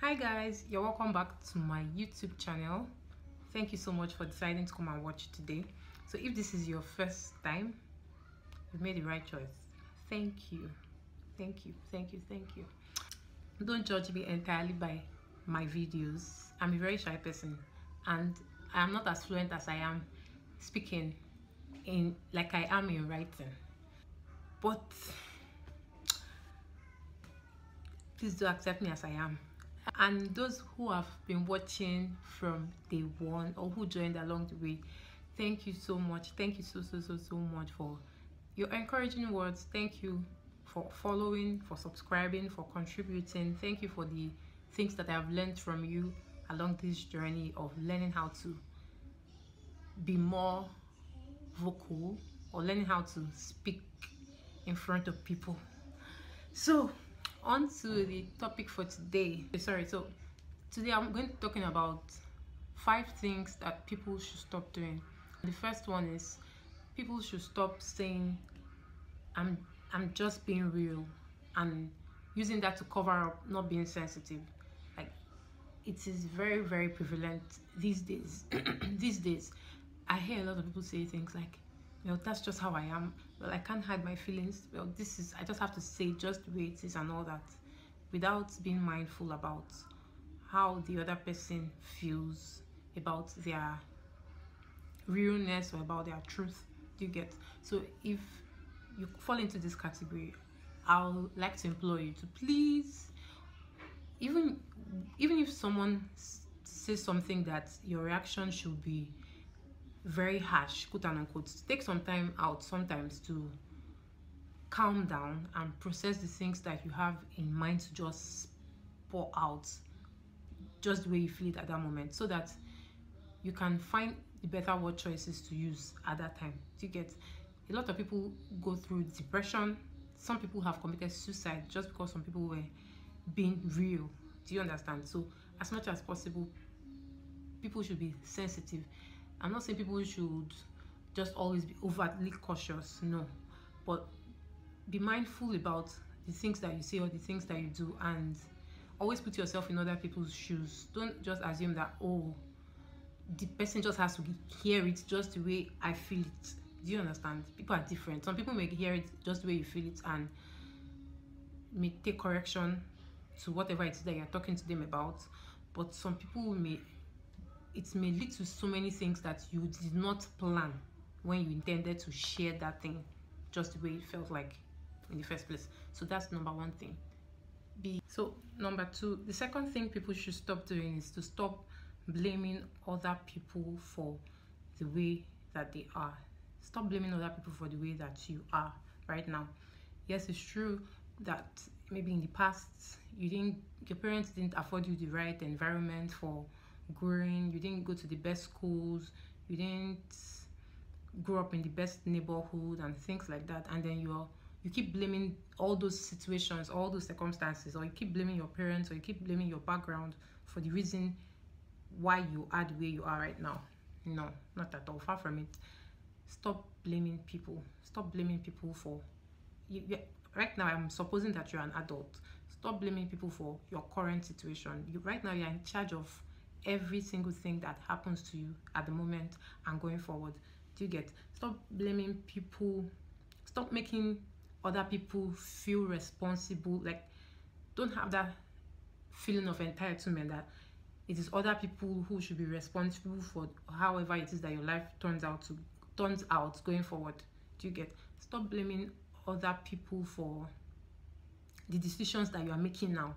Hi guys, you're welcome back to my YouTube channel. Thank you so much for deciding to come and watch today. So if this is your first time, you've made the right choice. Thank you. Don't judge me entirely by my videos. I'm a very shy person and I am not as fluent as I am speaking in like I am in writing. But please do accept me as I am. And those who have been watching from day one or who joined along the way, thank you so much. Thank you so much for your encouraging words. Thank you for following, for subscribing, for contributing. Thank you for the things that I've learned from you along this journey of learning how to be more vocal or learning how to speak in front of people. So on to the topic for today. So today I'm going to be talking about 5 things that people should stop doing. The first one is people should stop saying I'm just being real and using that to cover up not being sensitive. Like, it is very prevalent these days. These days I hear a lot of people say things like, well, that's just how I am. Well, I can't hide my feelings. Well, I just have to say just the way it is and all that, without being mindful about how the other person feels about their realness or about their truth. Do you get? So if you fall into this category, I'll like to implore you to please, even if someone says something that your reaction should be very harsh, quote and unquote, take some time out sometimes to calm down and process the things that you have in mind to just pour out just the way you feel it at that moment, so that you can find the better word choices to use at that time. Do you get? A lot of people go through depression. Some people have committed suicide just because some people were being real. Do you understand? So as much as possible, people should be sensitive. I'm not saying people should just always be overtly cautious, no, but be mindful about the things that you say or the things that you do, and always put yourself in other people's shoes. Don't just assume that, oh, the person just has to hear it just the way I feel it. Do you understand? People are different. Some people may hear it just the way you feel it and may take correction to whatever it is that you're talking to them about, but some people it may lead to so many things that you did not plan when you intended to share that thing just the way it felt like in the first place. So that's number 1 thing. So number 2, the second thing people should stop doing is to stop blaming other people for the way that they are. Stop blaming other people for the way that you are right now. Yes, it's true that maybe in the past your parents didn't afford you the right environment for growing, you didn't go to the best schools, you didn't grow up in the best neighborhood and things like that, and then you keep blaming all those situations, all those circumstances, or you keep blaming your parents, or you keep blaming your background for the reason why you are the way you are right now. No, not at all. Far from it. Stop blaming people. Stop blaming people for right now. I'm supposing that you're an adult. Stop blaming people for your current situation. Right now, you're in charge of every single thing that happens to you at the moment and going forward. Do you get? Stop blaming people. Stop making other people feel responsible. Like, don't have that feeling of entitlement that it is other people who should be responsible for however it is that your life turns out going forward. Do you get? Stop blaming other people for the decisions that you are making now,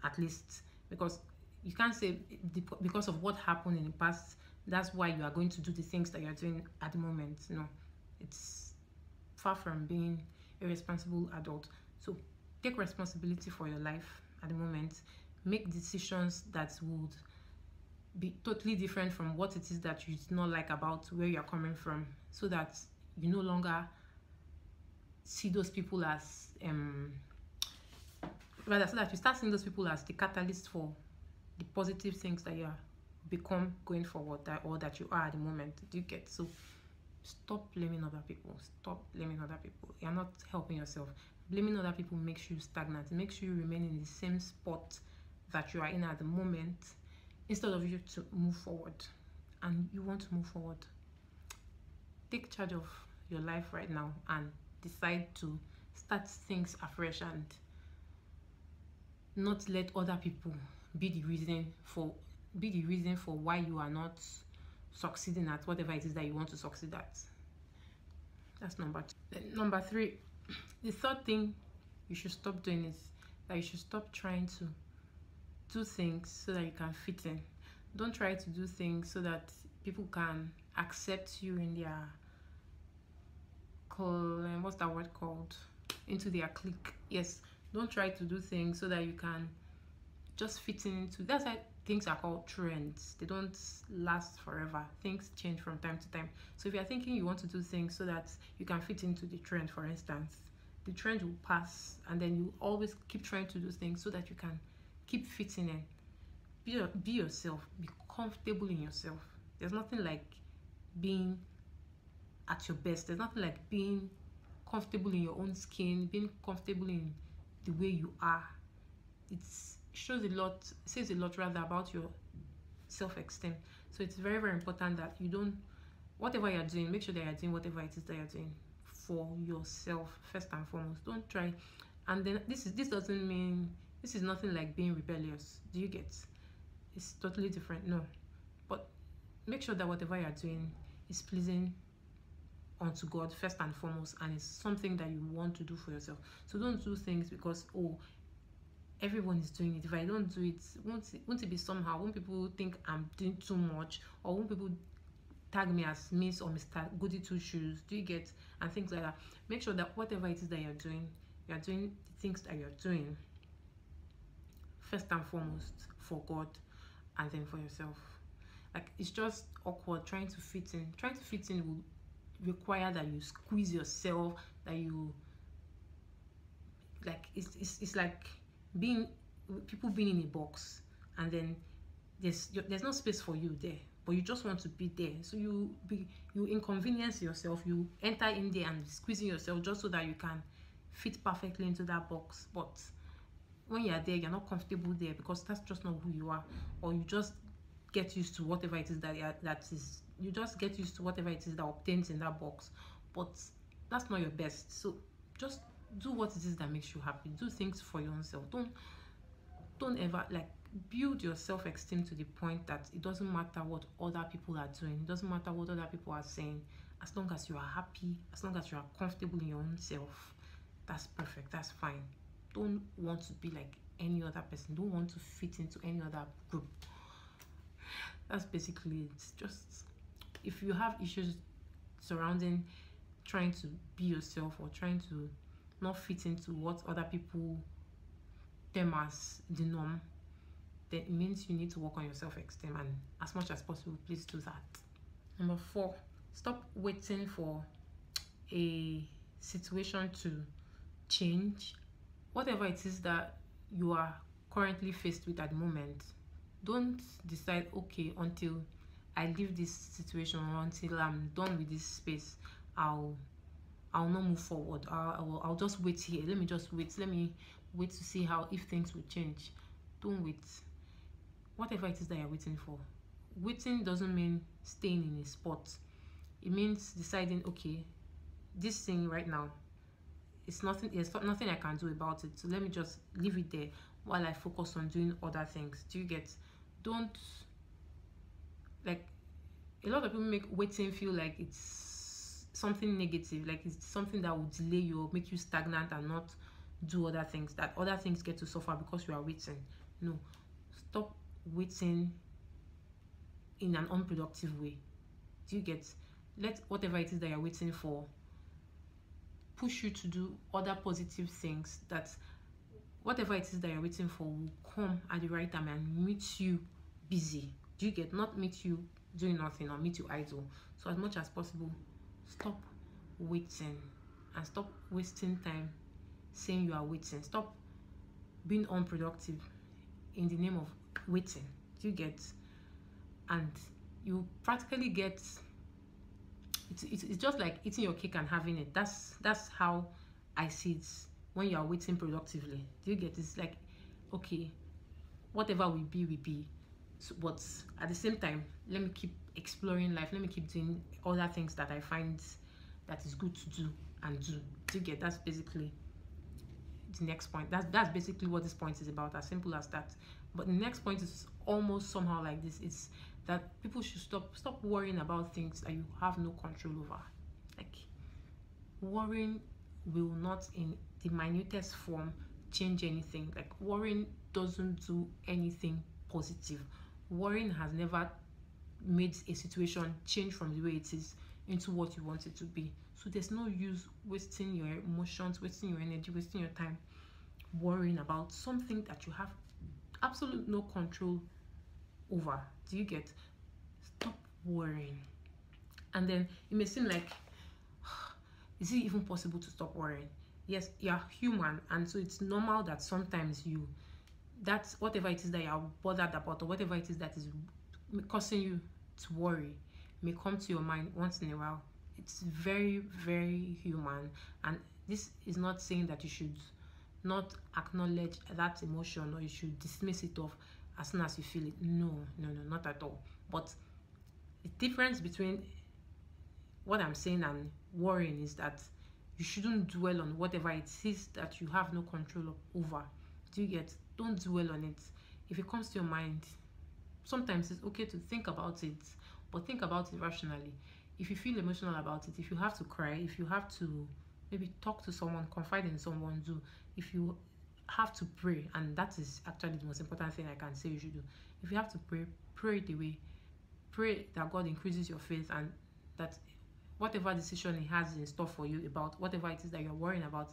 at least, because you can't say because of what happened in the past, that's why you are going to do the things that you are doing at the moment. No, it's far from being a responsible adult. So take responsibility for your life at the moment. Make decisions that would be totally different from what it is that you do not like about where you're coming from, so that you no longer see those people as so that you start seeing those people as the catalyst for the positive things that you become going forward, or that you are at the moment. Do you get? So stop blaming other people. Stop blaming other people. You're not helping yourself. Blaming other people makes you stagnant. It makes you remain in the same spot that you are in at the moment, instead of you to move forward, and you want to move forward, take charge of your life right now and decide to start things afresh, and not let other people be the reason for why you are not succeeding at whatever it is that you want to succeed at. That's number two. Then number three, the third thing you should stop doing is that you should stop trying to do things so that you can fit in. Don't try to do things so that people can accept you in their what's that word called, into their clique. Yes, don't try to do things so that you can just fit into. That's why things are called trends. They don't last forever. Things change from time to time. So if you're thinking you want to do things so that you can fit into the trend, for instance, the trend will pass, and then you always keep trying to do things so that you can keep fitting in. Be yourself. Be comfortable in yourself. There's nothing like being at your best. There's nothing like being comfortable in your own skin, being comfortable in the way you are. It says a lot rather about your self-esteem. So it's very, very important that you don't, whatever you're doing, make sure that you're doing whatever it is that you're doing for yourself first and foremost. Don't try, and then this doesn't mean, this is nothing like being rebellious. Do you get? It's totally different. No, but make sure that whatever you're doing is pleasing unto God first and foremost, and it's something that you want to do for yourself. So don't do things because, oh, everyone is doing it. If I don't do it, won't it be somehow? Won't people think I'm doing too much? Or won't people tag me as Miss or Mr. Goody Two Shoes? Do you get? And things like that. Make sure that whatever it is that you're doing the things that you're doing first and foremost for God, and then for yourself. Like, it's just awkward trying to fit in. Trying to fit in will require that you squeeze yourself, that you, like, it's like people being in a box, and then there's no space for you there, but you just want to be there. So you inconvenience yourself. You enter in there and squeezing yourself just so that you can fit perfectly into that box. But when you're there, you're not comfortable there because that's just not who you are, or you just get used to whatever it is you just get used to whatever it is that obtains in that box, but that's not your best. So just do what it is that makes you happy. Do things for your own self. Don't ever, like, build your self-esteem to the point that it doesn't matter what other people are doing. It doesn't matter what other people are saying. As long as you are happy, as long as you are comfortable in your own self, that's perfect. That's fine. Don't want to be like any other person. Don't want to fit into any other group. That's basically it. Just, if you have issues surrounding trying to be yourself or trying to not fit into what other people term as the norm, then it means you need to work on your self-esteem, and as much as possible, please do that. Number 4, stop waiting for a situation to change. Whatever it is that you are currently faced with at the moment, don't decide, okay, until I leave this situation or until I'm done with this space, I'll not move forward. I'll just wait here. Let me just wait. Let me wait to see if things will change. Don't wait. Whatever it is that you're waiting for, waiting doesn't mean staying in a spot. It means deciding, okay, this thing right now, there's nothing I can do about it, so let me just leave it there while I focus on doing other things. Do you get? Don't, like, a lot of people make waiting feel like it's something negative, like it's something that will delay you or make you stagnant and not do other things, that other things get to suffer because you are waiting. No, stop waiting in an unproductive way. Do you get? Let whatever it is that you're waiting for push you to do other positive things, that whatever it is that you're waiting for will come at the right time and meet you busy. Do you get? Not meet you doing nothing or meet you idle. So as much as possible, stop waiting and stop wasting time saying you are waiting. Stop being unproductive in the name of waiting. Do you get? And you practically get, it's just like eating your cake and having it. That's how I see it when you are waiting productively. Do you get? It's like, okay, whatever will be. So, but at the same time, let me keep exploring life. Let me keep doing other things that I find that is good to do and do. Do you get? That's basically the next point. That's basically what this point is about. As simple as that. But the next point is almost somehow like this. It's that people should stop worrying about things that you have no control over. Like, worrying will not in the minutest form change anything. Like, worrying doesn't do anything positive. Worrying has never made a situation change from the way it is into what you want it to be. So there's no use wasting your emotions, wasting your energy, wasting your time worrying about something that you have absolute no control over. Do you get? Stop worrying. And then it may seem like, is it even possible to stop worrying? Yes, you're human, and so it's normal that sometimes that's whatever it is that you're bothered about, or whatever it is that is causing you to worry, may come to your mind once in a while. It's very, very human, and this is not saying that you should not acknowledge that emotion, or you should dismiss it off as soon as you feel it. No, not at all. But the difference between what I'm saying and worrying is that you shouldn't dwell on whatever it is that you have no control over. Do you get? Don't dwell on it. If it comes to your mind, sometimes it's okay to think about it, but think about it rationally. If you feel emotional about it, if you have to cry, if you have to maybe talk to someone, confide in someone, do. If you have to pray, and that is actually the most important thing I can say you should do. If you have to pray, pray it away. Pray that God increases your faith, and that whatever decision He has in store for you about whatever it is that you're worrying about,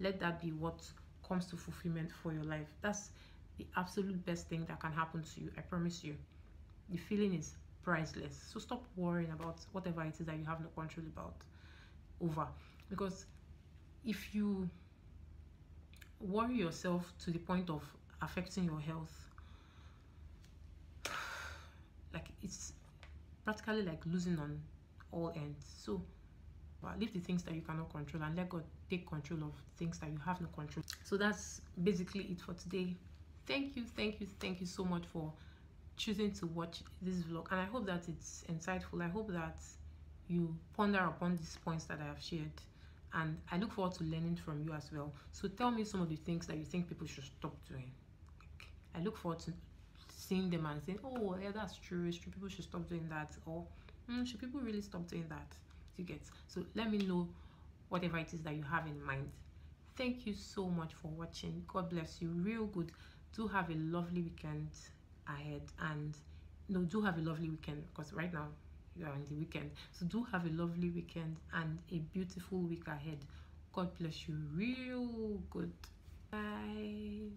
let that be what comes to fulfillment for your life. That's the absolute best thing that can happen to you. I promise you. The feeling is priceless. So stop worrying about whatever it is that you have no control over. Because if you worry yourself to the point of affecting your health, like, it's practically like losing on all ends. So leave the things that you cannot control and let God take control of things that you have no control. So that's basically it for today. Thank you so much for choosing to watch this vlog, and I hope that it's insightful. I hope that you ponder upon these points that I have shared, and I look forward to learning from you as well. So tell me some of the things that you think people should stop doing. I look forward to seeing them and saying, oh yeah, that's true, it's true, people should stop doing that, or should people really stop doing that? You get? So let me know whatever it is that you have in mind. Thank you so much for watching. God bless you real good. Do have a lovely weekend ahead, and do have a lovely weekend, because right now you are on the weekend. So do have a lovely weekend and a beautiful week ahead. God bless you real good. Bye.